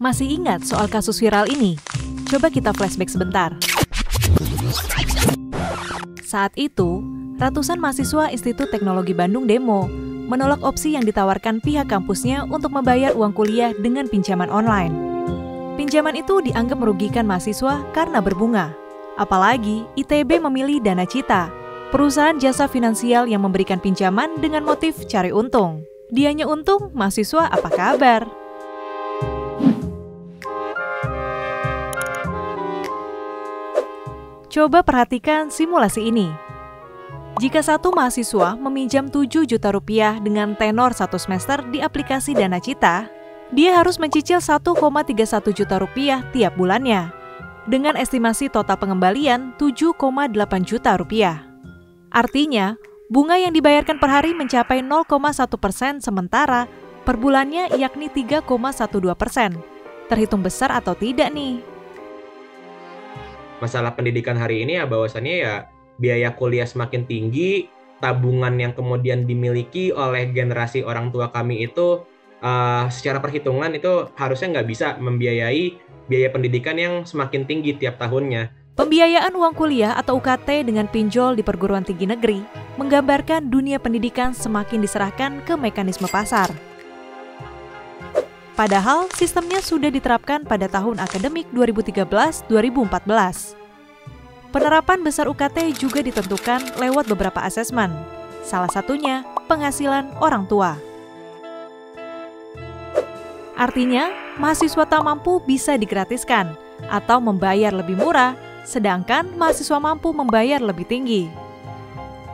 Masih ingat soal kasus viral ini? Coba kita flashback sebentar. Saat itu, ratusan mahasiswa Institut Teknologi Bandung demo, menolak opsi yang ditawarkan pihak kampusnya untuk membayar uang kuliah dengan pinjaman online. Pinjaman itu dianggap merugikan mahasiswa karena berbunga. Apalagi ITB memilih Dana Cita, perusahaan jasa finansial yang memberikan pinjaman dengan motif cari untung. Dianya untung, mahasiswa apa kabar? Coba perhatikan simulasi ini. Jika satu mahasiswa meminjam 7 juta rupiah dengan tenor 1 semester di aplikasi Dana Cita, dia harus mencicil 1,31 juta rupiah tiap bulannya, dengan estimasi total pengembalian 7,8 juta rupiah. Artinya, bunga yang dibayarkan per hari mencapai 0,1%, sementara per bulannya yakni 3,12%. Terhitung besar atau tidak nih? Masalah pendidikan hari ini ya bahwasannya ya biaya kuliah semakin tinggi, tabungan yang kemudian dimiliki oleh generasi orang tua kami itu secara perhitungan itu harusnya nggak bisa membiayai biaya pendidikan yang semakin tinggi tiap tahunnya. Pembiayaan uang kuliah atau UKT dengan pinjol di perguruan tinggi negeri menggambarkan dunia pendidikan semakin diserahkan ke mekanisme pasar. Padahal sistemnya sudah diterapkan pada tahun akademik 2013-2014. Penerapan besar UKT juga ditentukan lewat beberapa asesmen, salah satunya penghasilan orang tua. Artinya, mahasiswa tak mampu bisa digratiskan atau membayar lebih murah, sedangkan mahasiswa mampu membayar lebih tinggi.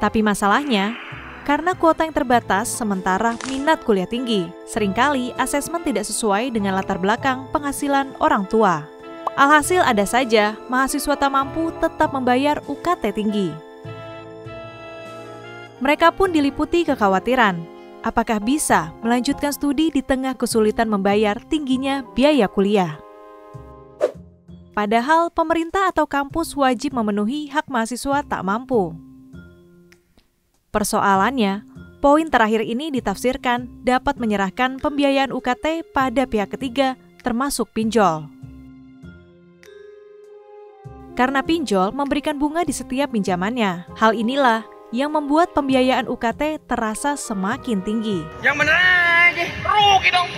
Tapi masalahnya, karena kuota yang terbatas sementara minat kuliah tinggi, seringkali asesmen tidak sesuai dengan latar belakang penghasilan orang tua. Alhasil ada saja mahasiswa tak mampu tetap membayar UKT tinggi. Mereka pun diliputi kekhawatiran, apakah bisa melanjutkan studi di tengah kesulitan membayar tingginya biaya kuliah. Padahal pemerintah atau kampus wajib memenuhi hak mahasiswa tak mampu. Persoalannya, poin terakhir ini ditafsirkan dapat menyerahkan pembiayaan UKT pada pihak ketiga, termasuk pinjol. Karena pinjol memberikan bunga di setiap pinjamannya, hal inilah yang membuat pembiayaan UKT terasa semakin tinggi. Yang bener aja, rugi dong.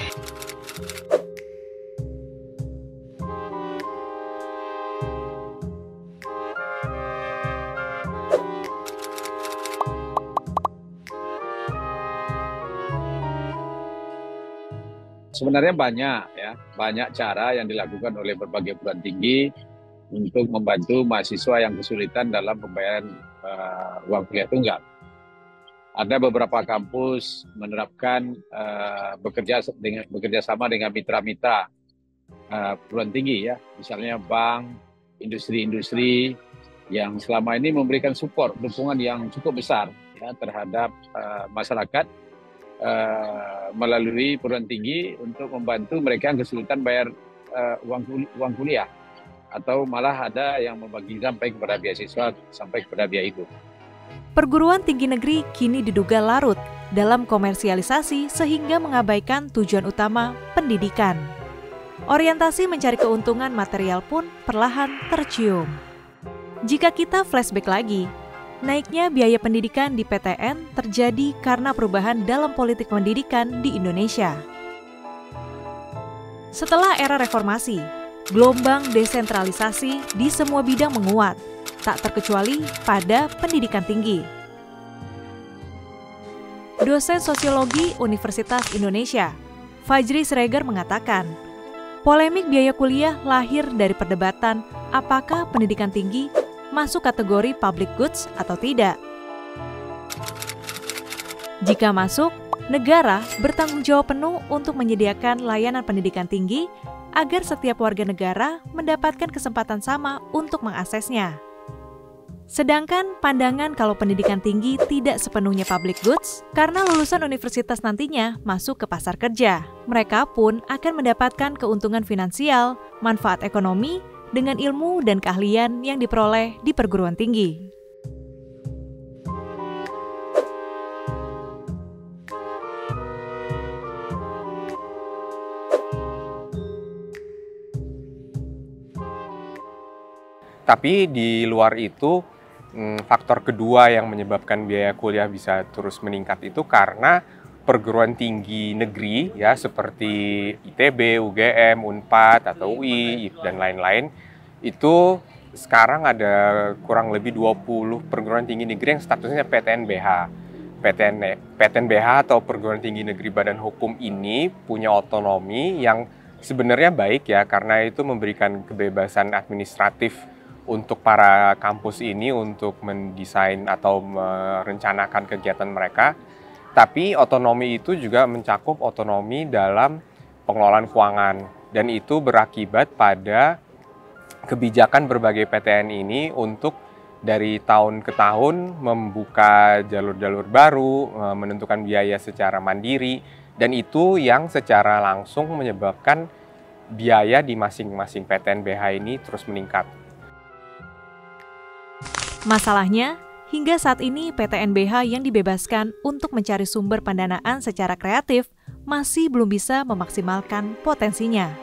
Sebenarnya banyak cara yang dilakukan oleh berbagai perguruan tinggi untuk membantu mahasiswa yang kesulitan dalam pembayaran uang kuliah tunggal. Ada beberapa kampus menerapkan bekerja sama dengan mitra-mitra perguruan tinggi ya, misalnya bank, industri-industri yang selama ini memberikan support, dukungan yang cukup besar ya terhadap masyarakat melalui perguruan tinggi untuk membantu mereka yang kesulitan bayar uang kuliah, atau malah ada yang membagi sampai kepada beasiswa sampai kepada biaya hidup. Perguruan tinggi negeri kini diduga larut dalam komersialisasi sehingga mengabaikan tujuan utama pendidikan. Orientasi mencari keuntungan material pun perlahan tercium. Jika kita flashback lagi, naiknya biaya pendidikan di PTN terjadi karena perubahan dalam politik pendidikan di Indonesia. Setelah era reformasi, gelombang desentralisasi di semua bidang menguat, tak terkecuali pada pendidikan tinggi. Dosen Sosiologi Universitas Indonesia, Fajri Sregar mengatakan, polemik biaya kuliah lahir dari perdebatan apakah pendidikan tinggi masuk kategori public goods atau tidak. Jika masuk, negara bertanggung jawab penuh untuk menyediakan layanan pendidikan tinggi agar setiap warga negara mendapatkan kesempatan sama untuk mengaksesnya. Sedangkan pandangan kalau pendidikan tinggi tidak sepenuhnya public goods, karena lulusan universitas nantinya masuk ke pasar kerja. Mereka pun akan mendapatkan keuntungan finansial, manfaat ekonomi, dengan ilmu dan keahlian yang diperoleh di perguruan tinggi. Tapi di luar itu, faktor kedua yang menyebabkan biaya kuliah bisa terus meningkat itu karena perguruan tinggi negeri ya seperti ITB, UGM, Unpad atau UI dan lain-lain itu sekarang ada kurang lebih 20 perguruan tinggi negeri yang statusnya PTNBH. PTNBH atau perguruan tinggi negeri Badan Hukum ini punya otonomi yang sebenarnya baik ya karena itu memberikan kebebasan administratif untuk para kampus ini untuk mendesain atau merencanakan kegiatan mereka. Tapi otonomi itu juga mencakup otonomi dalam pengelolaan keuangan dan itu berakibat pada kebijakan berbagai PTN ini untuk dari tahun ke tahun membuka jalur-jalur baru, menentukan biaya secara mandiri, dan itu yang secara langsung menyebabkan biaya di masing-masing PTNBH ini terus meningkat. Masalahnya, hingga saat ini PTNBH yang dibebaskan untuk mencari sumber pendanaan secara kreatif masih belum bisa memaksimalkan potensinya.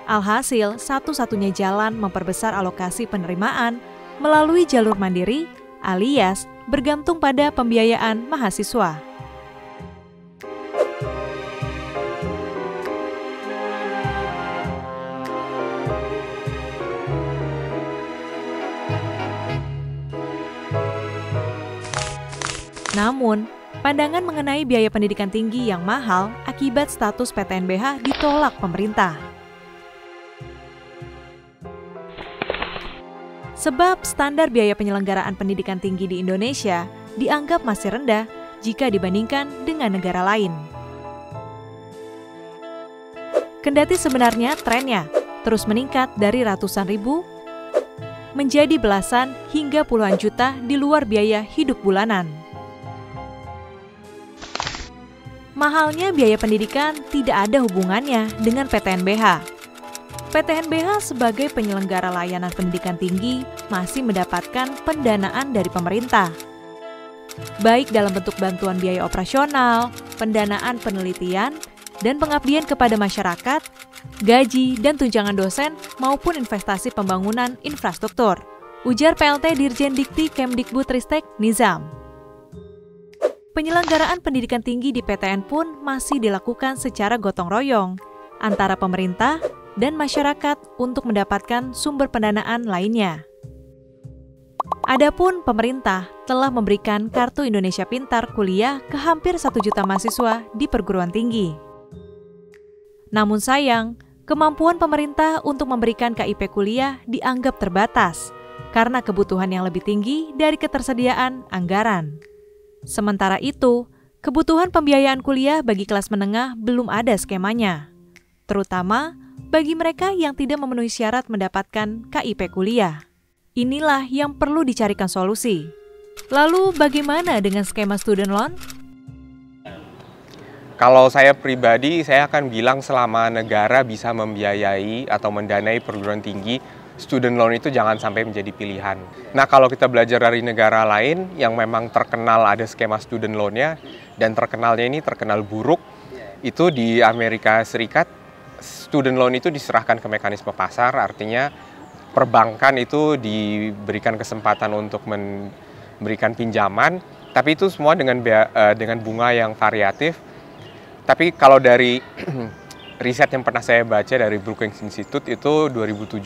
Alhasil, satu-satunya jalan memperbesar alokasi penerimaan melalui jalur mandiri alias bergantung pada pembiayaan mahasiswa. Namun, pandangan mengenai biaya pendidikan tinggi yang mahal akibat status PTNBH ditolak pemerintah. Sebab standar biaya penyelenggaraan pendidikan tinggi di Indonesia dianggap masih rendah jika dibandingkan dengan negara lain. Kendati sebenarnya trennya terus meningkat dari ratusan ribu menjadi belasan hingga puluhan juta di luar biaya hidup bulanan. Mahalnya biaya pendidikan tidak ada hubungannya dengan PTNBH. PTNBH sebagai penyelenggara layanan pendidikan tinggi masih mendapatkan pendanaan dari pemerintah. Baik dalam bentuk bantuan biaya operasional, pendanaan penelitian, dan pengabdian kepada masyarakat, gaji dan tunjangan dosen maupun investasi pembangunan infrastruktur, ujar PLT Dirjen Dikti Kemdikbudristek Nizam. Penyelenggaraan pendidikan tinggi di PTN pun masih dilakukan secara gotong royong antara pemerintah dan masyarakat untuk mendapatkan sumber pendanaan lainnya. Adapun pemerintah telah memberikan Kartu Indonesia Pintar kuliah ke hampir 1 juta mahasiswa di perguruan tinggi. Namun sayang, kemampuan pemerintah untuk memberikan KIP kuliah dianggap terbatas karena kebutuhan yang lebih tinggi dari ketersediaan anggaran. Sementara itu, kebutuhan pembiayaan kuliah bagi kelas menengah belum ada skemanya, terutama bagi mereka yang tidak memenuhi syarat mendapatkan KIP kuliah. Inilah yang perlu dicarikan solusi. Lalu bagaimana dengan skema student loan? Kalau saya pribadi, saya akan bilang selama negara bisa membiayai atau mendanai perguruan tinggi, student loan itu jangan sampai menjadi pilihan. Nah, kalau kita belajar dari negara lain yang memang terkenal ada skema student loan-nya dan terkenal buruk, itu di Amerika Serikat, student loan itu diserahkan ke mekanisme pasar, artinya perbankan itu diberikan kesempatan untuk memberikan pinjaman, tapi itu semua dengan bunga yang variatif. Tapi kalau dari riset yang pernah saya baca dari Brookings Institute itu 2017,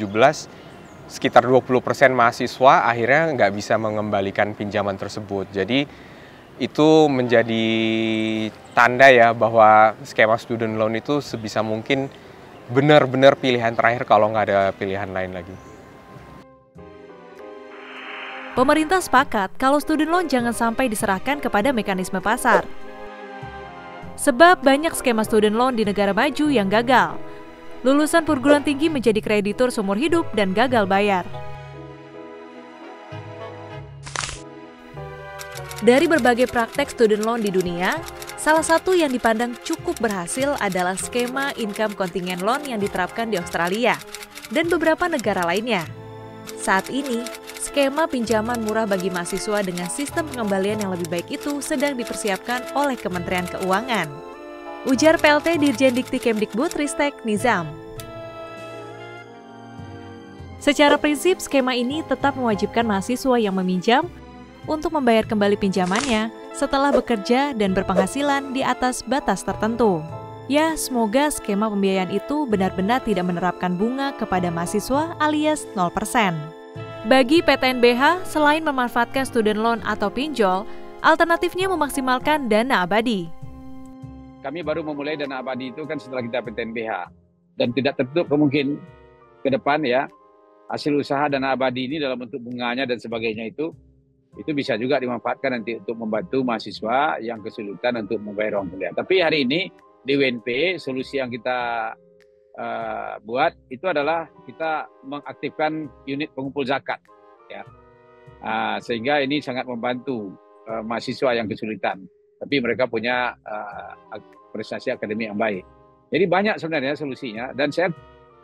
sekitar 20% mahasiswa akhirnya nggak bisa mengembalikan pinjaman tersebut. Jadi itu menjadi tanda ya bahwa skema student loan itu sebisa mungkin benar-benar pilihan terakhir kalau nggak ada pilihan lain lagi. Pemerintah sepakat kalau student loan jangan sampai diserahkan kepada mekanisme pasar. Sebab banyak skema student loan di negara maju yang gagal. Lulusan perguruan tinggi menjadi kreditur seumur hidup dan gagal bayar. Dari berbagai praktek student loan di dunia, salah satu yang dipandang cukup berhasil adalah skema income contingent loan yang diterapkan di Australia dan beberapa negara lainnya. Saat ini, skema pinjaman murah bagi mahasiswa dengan sistem pengembalian yang lebih baik itu sedang dipersiapkan oleh Kementerian Keuangan, ujar PLT Dirjen Dikti Kemdikbudristek Nizam. Secara prinsip, skema ini tetap mewajibkan mahasiswa yang meminjam untuk membayar kembali pinjamannya setelah bekerja dan berpenghasilan di atas batas tertentu. Ya, semoga skema pembiayaan itu benar-benar tidak menerapkan bunga kepada mahasiswa alias 0%. Bagi PTNBH, selain memanfaatkan student loan atau pinjol, alternatifnya memaksimalkan dana abadi. Kami baru memulai dana abadi itu kan setelah kita PTNBH. Dan tidak tertutup kemungkinan ke depan ya, hasil usaha dana abadi ini dalam bentuk bunganya dan sebagainya itu bisa juga dimanfaatkan nanti untuk membantu mahasiswa yang kesulitan untuk membayar uang kuliah. Tapi hari ini di UNP solusi yang kita buat itu adalah kita mengaktifkan unit pengumpul zakat ya. Sehingga ini sangat membantu mahasiswa yang kesulitan, tapi mereka punya prestasi akademik yang baik. Jadi banyak sebenarnya solusinya, dan saya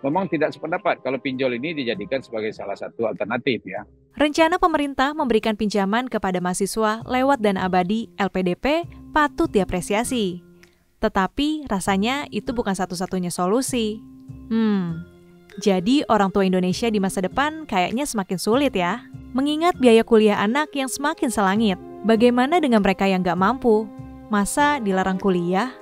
memang tidak sependapat kalau pinjol ini dijadikan sebagai salah satu alternatif ya. Rencana pemerintah memberikan pinjaman kepada mahasiswa lewat dana abadi LPDP patut diapresiasi. Tetapi rasanya itu bukan satu-satunya solusi. Jadi orang tua Indonesia di masa depan kayaknya semakin sulit ya. Mengingat biaya kuliah anak yang semakin selangit. Bagaimana dengan mereka yang nggak mampu? Masa dilarang kuliah?